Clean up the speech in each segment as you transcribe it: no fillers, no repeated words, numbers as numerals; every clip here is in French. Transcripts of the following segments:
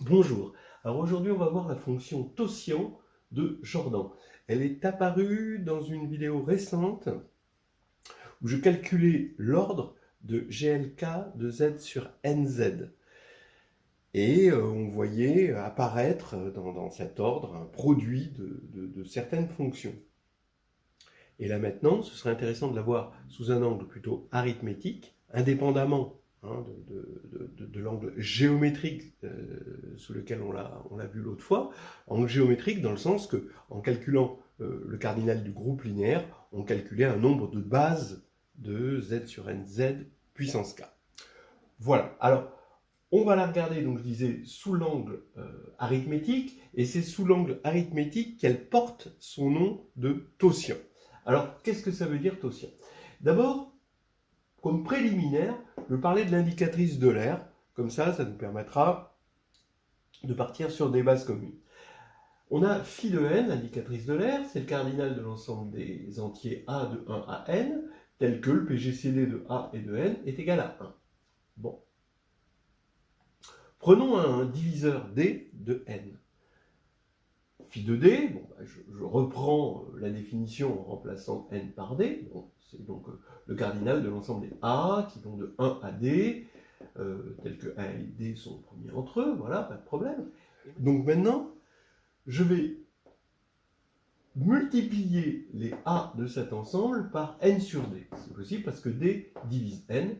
Bonjour, alors aujourd'hui on va voir la fonction totient de Jordan. Elle est apparue dans une vidéo récente où je calculais l'ordre de GLK de Z sur NZ. Et on voyait apparaître dans cet ordre un produit de certaines fonctions. Et là maintenant, ce serait intéressant de la voir sous un angle plutôt arithmétique, indépendamment de l'angle géométrique sous lequel on l'a vu l'autre fois. Angle géométrique dans le sens que, en calculant le cardinal du groupe linéaire, on calculait un nombre de bases de z sur nz puissance k. Voilà, alors on va la regarder, donc je disais, sous l'angle arithmétique, et c'est sous l'angle arithmétique qu'elle porte son nom de totient. Alors, qu'est-ce que ça veut dire totient? D'abord, comme préliminaire, je vais parler de l'indicatrice d'Euler, comme ça nous permettra de partir sur des bases communes. On a phi de n, l'indicatrice d'Euler, c'est le cardinal de l'ensemble des entiers a de 1 à n, tel que le PGCD de a et de n est égal à 1. Bon. Prenons un diviseur d de n. Phi de d, bon, je reprends la définition en remplaçant n par d. Bon, c'est donc le cardinal de l'ensemble des a qui vont de 1 à d, tels que a et d sont premiers entre eux, voilà, pas de problème. Donc maintenant, je vais multiplier les a de cet ensemble par n sur d. C'est possible parce que d divise n,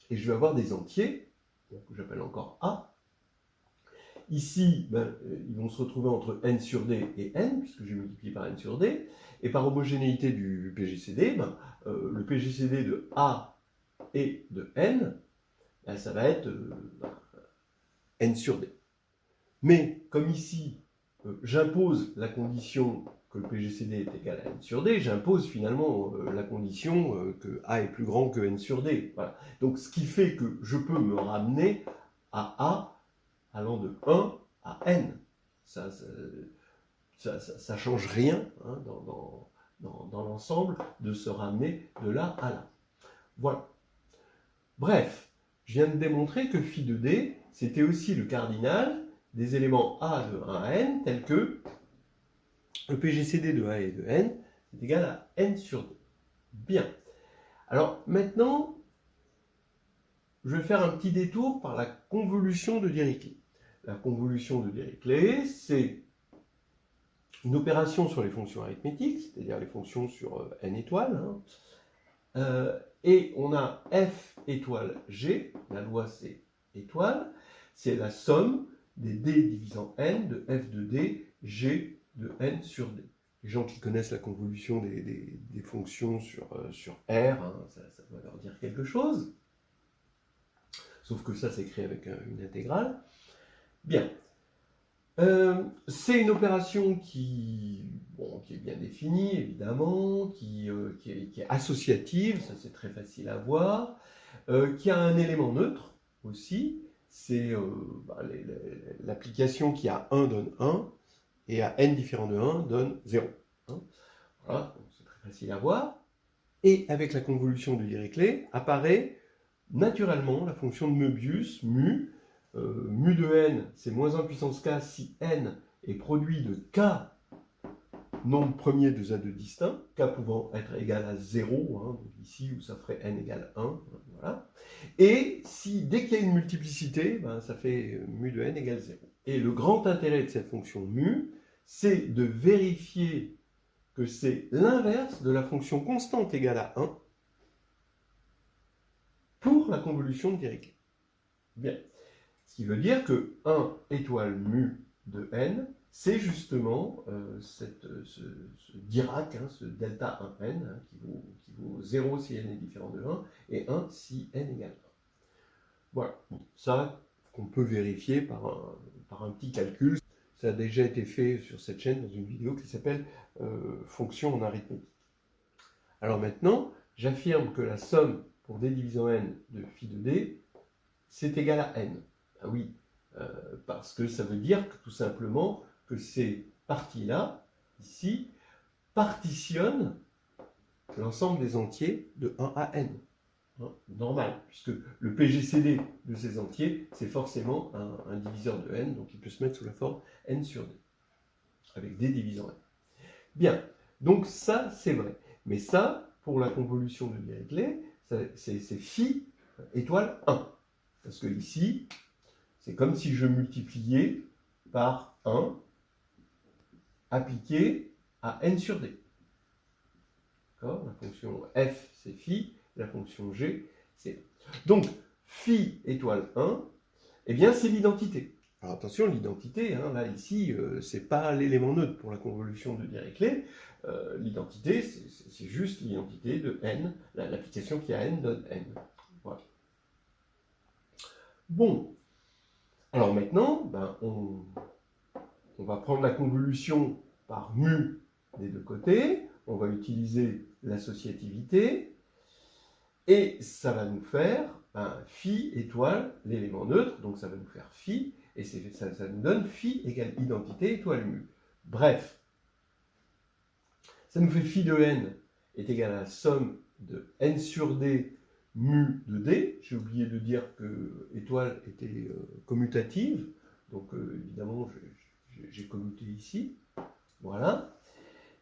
et je vais avoir des entiers, que j'appelle encore a. Ici, ils vont se retrouver entre n sur d et n, puisque je multiplie par n sur d. Et par homogénéité du PGCD, le PGCD de a et de n, ça va être n sur d. Mais comme ici, j'impose la condition que le PGCD est égal à n sur d, j'impose finalement la condition que a est plus grand que n sur d. Voilà. Donc ce qui fait que je peux me ramener à a allant de 1 à n. Ça change rien hein, dans l'ensemble de se ramener de là à là. Voilà. Bref, je viens de démontrer que phi de d, c'était aussi le cardinal des éléments a de 1 à n, tels que le PGCD de a et de n est égal à n sur d. Bien. Alors maintenant, je vais faire un petit détour par la convolution de Dirichlet. La convolution de Dirichlet, c'est une opération sur les fonctions arithmétiques, c'est-à-dire les fonctions sur n étoiles. Et on a f étoile g, la loi c'est étoile, c'est la somme des d divisant n de f de d, g de n sur d. Les gens qui connaissent la convolution des fonctions sur R, hein, ça doit leur dire quelque chose. Sauf que ça s'écrit avec une intégrale. Bien. C'est une opération qui est bien définie, évidemment, qui est associative, ça c'est très facile à voir, qui a un élément neutre aussi, c'est l'application qui à 1 donne 1, et à n différent de 1 donne 0. Hein. Voilà, c'est très facile à voir. Et avec la convolution de Dirichlet, apparaît naturellement la fonction de Möbius, mu. Mu de n, c'est moins 1 puissance k si n est produit de k nombres premiers de z2 distincts, k pouvant être égal à 0, hein, donc ici où ça ferait n égale 1, voilà. Et si dès qu'il y a une multiplicité, ça fait mu de n égale 0. Et le grand intérêt de cette fonction mu, c'est de vérifier que c'est l'inverse de la fonction constante égale à 1 pour la convolution de Dirichlet. Bien. Ce qui veut dire que 1 étoile mu de n, c'est justement ce Dirac, hein, ce delta 1n, hein, qui vaut 0 si n est différent de 1, et 1 si n égale 1. Voilà, ça qu'on peut vérifier par un petit calcul. Ça a déjà été fait sur cette chaîne dans une vidéo qui s'appelle Fonction en arithmétique. Alors maintenant, j'affirme que la somme pour d divisant n de phi de d, c'est égal à n. Ah oui, parce que ça veut dire que, tout simplement que ces parties-là, ici, partitionnent l'ensemble des entiers de 1 à n. hein, normal, puisque le PGCD de ces entiers, c'est forcément un diviseur de n, donc il peut se mettre sous la forme n sur d, avec d divisant n. Bien, donc ça, c'est vrai. Mais ça, pour la convolution de Dirichlet, c'est phi étoile 1. Parce que ici, c'est comme si je multipliais par 1 appliqué à n sur d. D'accord ? La fonction f, c'est phi, la fonction g, c'est 1. Donc, phi étoile 1, eh bien, c'est l'identité. Alors attention, l'identité, hein, là, ici, c'est pas l'élément neutre pour la convolution de Dirichlet. L'identité, c'est juste l'identité de n, l'application qui a n donne n. Voilà. Bon, alors maintenant, ben, on va prendre la convolution par mu des deux côtés, on va utiliser l'associativité, et ça va nous faire phi étoile l'élément neutre, donc ça va nous faire phi, et ça nous donne phi égale identité étoile mu. Bref, ça nous fait phi de n est égal à la somme de n sur d mu de d. J'ai oublié de dire que étoile était commutative, donc évidemment j'ai commuté ici. Voilà.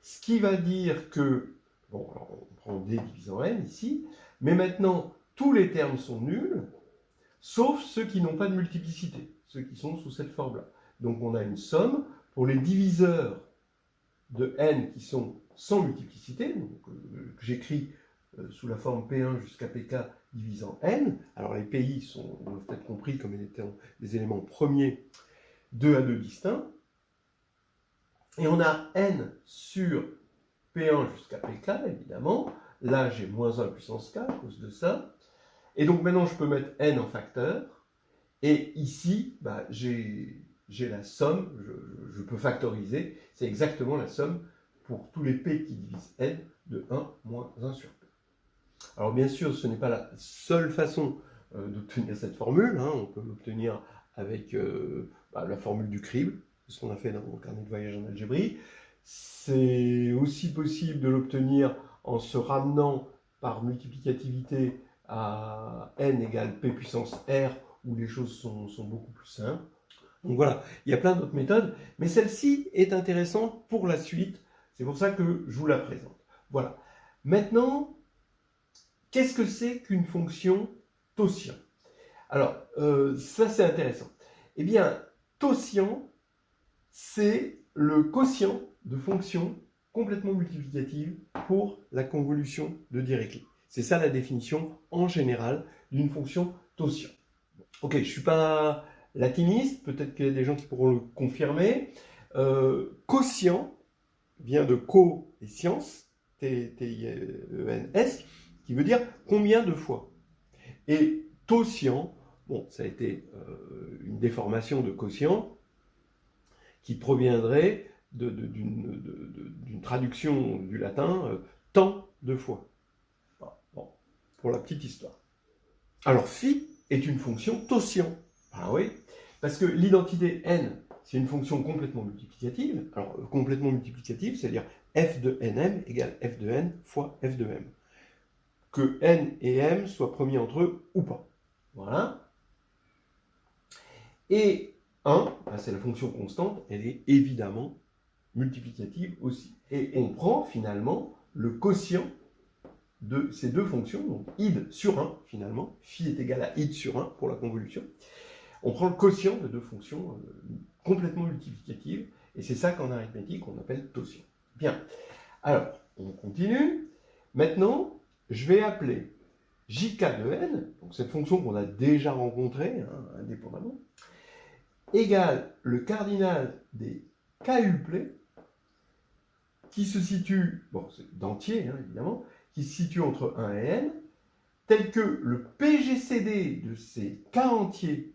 Ce qui va dire que, bon, alors on prend d divisant n ici, mais maintenant tous les termes sont nuls, sauf ceux qui n'ont pas de multiplicité, ceux qui sont sous cette forme-là. Donc on a une somme pour les diviseurs de n qui sont sans multiplicité, que j'écris sous la forme P1 jusqu'à Pk divisant n. Alors les PI doivent être compris comme étant des éléments premiers 2 à 2 distincts. Et on a n sur P1 jusqu'à Pk, évidemment. Là, j'ai moins 1 puissance k à cause de ça. Et donc maintenant, je peux mettre n en facteur. Et ici, bah, j'ai la somme, je peux factoriser. C'est exactement la somme pour tous les p qui divisent n de 1 moins 1 sur p. Alors bien sûr, ce n'est pas la seule façon d'obtenir cette formule. Hein. On peut l'obtenir avec la formule du crible, ce qu'on a fait dans mon carnet de voyage en algébrie. C'est aussi possible de l'obtenir en se ramenant par multiplicativité à n égale p puissance r, où les choses sont beaucoup plus simples. Donc voilà, il y a plein d'autres méthodes, mais celle-ci est intéressante pour la suite. C'est pour ça que je vous la présente. Voilà. Maintenant, qu'est-ce que c'est qu'une fonction taussian? Alors, ça c'est intéressant. Eh bien, taussian, c'est le quotient de fonctions complètement multiplicatives pour la convolution de Dirichlet. C'est ça la définition en général d'une fonction taussian. Ok, je ne suis pas latiniste, peut-être qu'il y a des gens qui pourront le confirmer. Quotient vient de co et science, T-I-E-N-S, qui veut dire combien de fois. Et taussian, bon, ça a été une déformation de quotient qui proviendrait d'une traduction du latin tant de fois. Bon, pour la petite histoire. Alors, phi est une fonction taussian. Ah oui, parce que l'identité n, c'est une fonction complètement multiplicative. Alors, complètement multiplicative, c'est-à-dire f de nm égale f de n fois f de m. Que n et m soient premiers entre eux ou pas. Voilà. Et 1, c'est la fonction constante, elle est évidemment multiplicative aussi. Et on prend finalement le quotient de ces deux fonctions, donc id sur 1 finalement, phi est égal à id sur 1 pour la convolution. On prend le quotient de deux fonctions complètement multiplicatives, et c'est ça qu'en arithmétique on appelle taussian. Bien, alors on continue. Maintenant, je vais appeler jk de n, donc cette fonction qu'on a déjà rencontrée indépendamment, égale le cardinal des kuplets qui se situe, bon c'est d'entier évidemment, qui se situe entre 1 et n, tel que le PGCD de ces k entiers,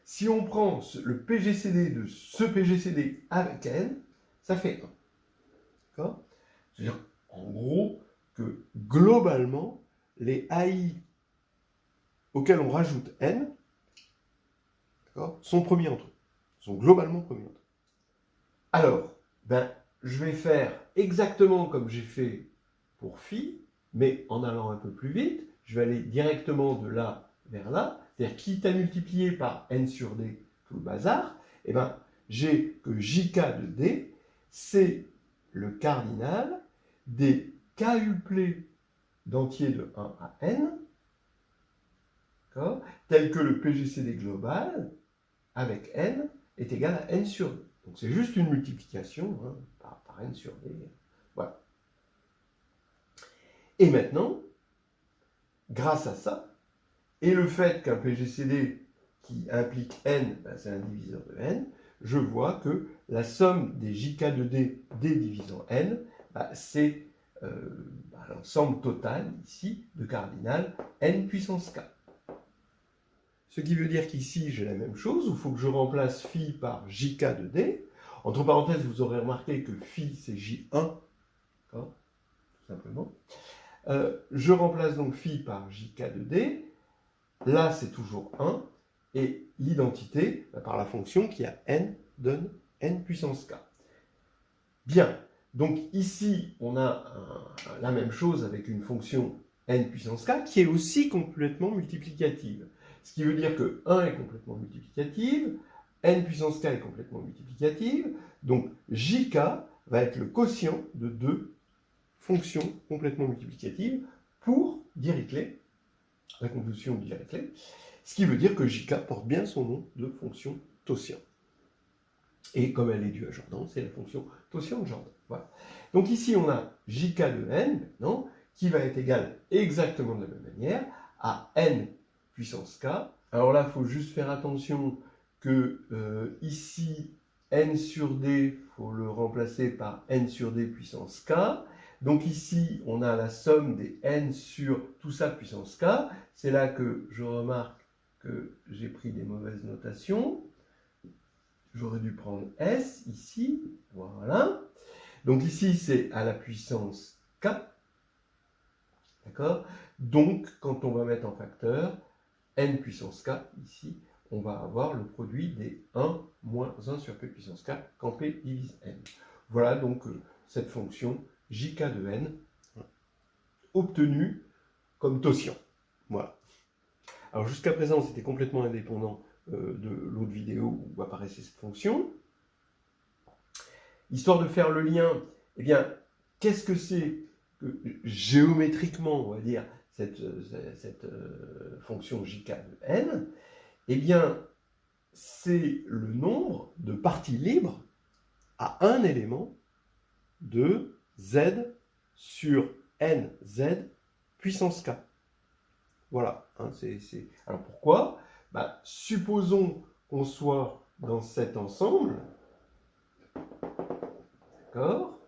si on prend le PGCD de ce PGCD avec n, ça fait 1. D'accord ? C'est-à-dire, en gros, que globalement, les AI auxquels on rajoute n, sont premiers entre eux, sont globalement premiers entre eux. Alors, je vais faire exactement comme j'ai fait pour phi, mais en allant un peu plus vite. je vais aller directement de là vers là, c'est-à-dire quitte à multiplier par n sur d tout le bazar, eh ben, j'ai que jk de d, c'est le cardinal des kuplés d'entiers de 1 à n, tel que le PGCD global avec n est égal à n sur d. Donc c'est juste une multiplication hein, par n sur d. Voilà. Et maintenant, grâce à ça, et le fait qu'un PGCD qui implique n, ben c'est un diviseur de n, je vois que la somme des jk de d, d divisant n, ben c'est l'ensemble total ici de cardinal n puissance k. Ce qui veut dire qu'ici j'ai la même chose, il faut que je remplace phi par jk de d. Entre parenthèses, vous aurez remarqué que phi c'est j1, tout simplement. Je remplace donc phi par jk de d. Là, c'est toujours 1. Et l'identité, par la fonction qui a n, donne n puissance k. Bien. Donc ici, on a la même chose avec une fonction n puissance k qui est aussi complètement multiplicative. Ce qui veut dire que 1 est complètement multiplicative, n puissance k est complètement multiplicative. Donc jk va être le quotient de deux fonctions complètement multiplicatives pour Dirichlet, la convolution de Dirichlet, ce qui veut dire que jk porte bien son nom de fonction Taussien. Et comme elle est due à Jordan, c'est la fonction Taussien de Jordan. Voilà. Donc ici, on a jk de n, maintenant, qui va être égal exactement de la même manière à n puissance k. Alors là, il faut juste faire attention que ici, n sur d, il faut le remplacer par n sur d puissance k. Donc ici, on a la somme des n sur tout ça puissance k. C'est là que je remarque que j'ai pris des mauvaises notations. J'aurais dû prendre s ici, voilà. Donc ici, c'est à la puissance k. D'accord? Donc, quand on va mettre en facteur n puissance k, ici, on va avoir le produit des 1 moins 1 sur p puissance k quand p divise n. Voilà donc cette fonction jk de n obtenue comme Taussien. Voilà. Alors jusqu'à présent, c'était complètement indépendant de l'autre vidéo où apparaissait cette fonction. Histoire de faire le lien, eh bien, qu'est-ce que c'est que géométriquement, on va dire, cette fonction jk de n? Eh bien, c'est le nombre de parties libres à un élément de z sur nz puissance k. Voilà. Hein, Alors pourquoi? Supposons qu'on soit dans cet ensemble. D'accord?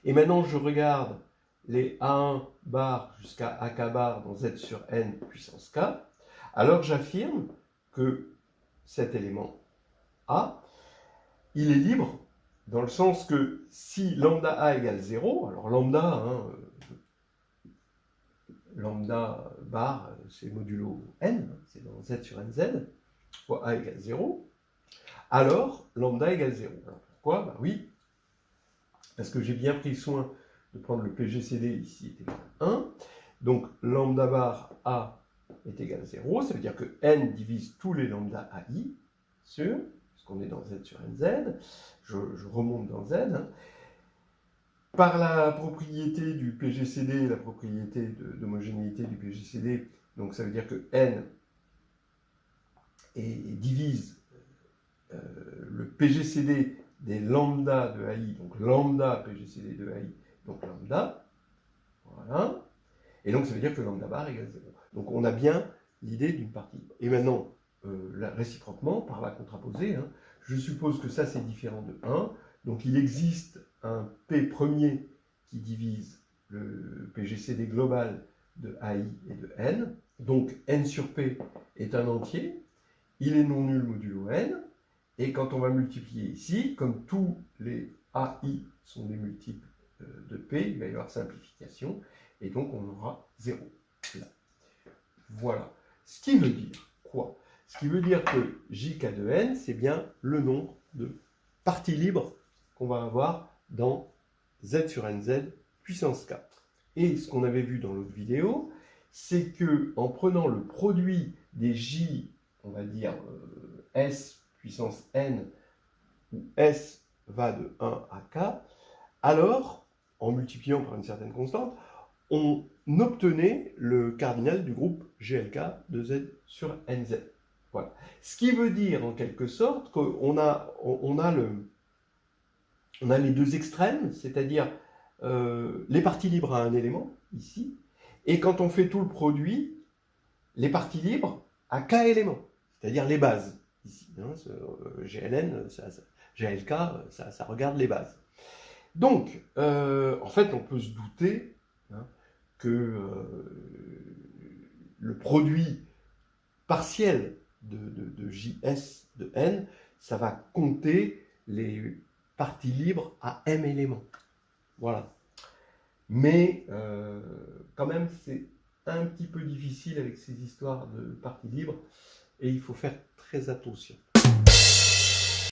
Et maintenant, je regarde les A1 bar jusqu'à AK bar dans Z sur N puissance K. Alors j'affirme que cet élément A, il est libre dans le sens que si lambda A égale 0, alors lambda, lambda bar, c'est modulo n, c'est dans Z sur nz, fois A égale 0, alors lambda égale 0. Alors pourquoi? Oui, parce que j'ai bien pris soin de prendre le PGCD ici est égal à 1. Donc lambda bar A est égal à 0, ça veut dire que n divise tous les lambda AI, sûr, parce qu'on est dans Z sur nz, je remonte dans Z. Hein. Par la propriété du PGCD, la propriété d'homogénéité du PGCD, donc ça veut dire que n divise le PGCD des lambda de AI, donc lambda PGCD de AI, donc lambda, voilà, et donc ça veut dire que lambda bar égale 0. Donc on a bien l'idée d'une partie. Et maintenant, réciproquement, par la contraposée, hein, je suppose que ça c'est différent de 1, donc il existe un P premier qui divise le PGCD global de AI et de N, donc N sur P est un entier, il est non nul modulo N, et quand on va multiplier ici, comme tous les AI sont des multiples de P, il va y avoir simplification, et donc on aura 0 là. Voilà. Ce qui veut dire quoi? Ce qui veut dire que jk de n, c'est bien le nombre de parties libres qu'on va avoir dans z sur nz puissance 4. Et ce qu'on avait vu dans l'autre vidéo, c'est que en prenant le produit des J, on va dire S puissance N, où S va de 1 à K, alors, en multipliant par une certaine constante, on obtenait le cardinal du groupe GLK de Z sur NZ. Voilà. Ce qui veut dire en quelque sorte qu'on a, on a les deux extrêmes, c'est-à-dire les parties libres à un élément, ici, et quand on fait tout le produit, les parties libres à K éléments, c'est-à-dire les bases, ici. Hein, GLN, GLK, ça regarde les bases. Donc, en fait, on peut se douter hein, que le produit partiel de JS de N, ça va compter les parties libres à M éléments. Voilà. Mais quand même, c'est un petit peu difficile avec ces histoires de parties libres et il faut faire très attention.